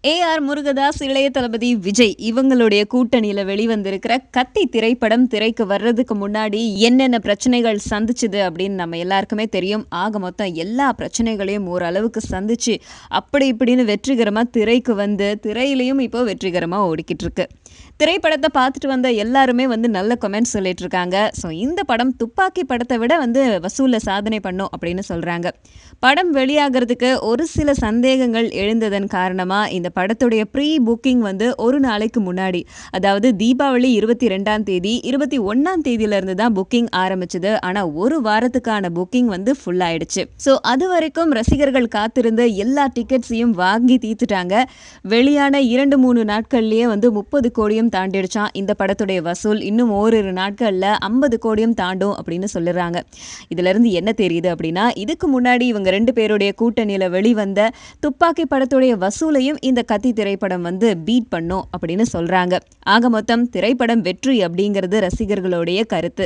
A.R.. Murugadoss, இளைய தளபதி விஜய் இவங்களுடைய கூட்டணியில வெளிவந்திருக்கிற கத்தி திரைப்படம் திரைக்கு வர்றதுக்கு முன்னாடி என்னென்ன பிரச்சனைகள் சந்திச்சுது அப்படின்னு நம்ம எல்லாருக்குமே தெரியும். ஆக மொத்தம் எல்லா பிரச்சனைகளையும் ஓரளவுக்கு சந்திச்சு அப்படி இப்படின்னு வெற்றிகரமா திரைக்கு வந்து திரையிலையும் இப்போ வெற்றிகரமா ஓடிக்கிட்டு இருக்கு. திரைப்படத்தை பார்த்துட்டு வந்த எல்லாருமே நல்ல கமெண்ட்ஸ் சொல்லிட்டு இருக்காங்க. ஸோ இந்த படம் துப்பாக்கி படத்தை விட வசூல்ல சாதனை பண்ணும் அப்படின்னு சொல்றாங்க. படம் வெளியாகிறதுக்கு ஒரு சில சந்தேகங்கள் எழுந்ததன் காரணமா இந்த படத்துடைய ப்ரீ புக்கிங் ஒரு நாளைக்கு முன்னாடி, அதாவது தீபாவளி 22ஆம் தேதி 21ஆம் தேதியிலிருந்து தான் புக்கிங் ஆரம்பிச்சது. ஆனா ஒரு வாரத்துக்கான புக்கிங் ஃபுல் ஆயிடுச்சு. ஸோ அது வரைக்கும் ரசிகர்கள் காத்திருந்த எல்லா டிக்கெட்ஸையும் வாங்கி தீத்துட்டாங்க. வெளியான 2-3 நாட்கள்லயே 30 கோடியும் தாண்டிடுச்சான் இந்த படத்துடைய வசூல். இன்னும் ஓரிரு நாட்கள்ல 50 கோடியும் தாண்டும் அப்படின்னு சொல்லுறாங்க. இதுல இருந்து என்ன தெரியுது அப்படின்னா, இதுக்கு முன்னாடி இவங்க 2 பேருடைய கூட்டணியில வெளிவந்த துப்பாக்கி படத்துடைய வசூலையும் இந்த கத்தி திரைப்படம் பீட் பண்ணும் அப்படின்னு சொல்றாங்க. ஆக மொத்தம் திரைப்படம் வெற்றி அப்படிங்கிறது ரசிகர்களுடைய கருத்து.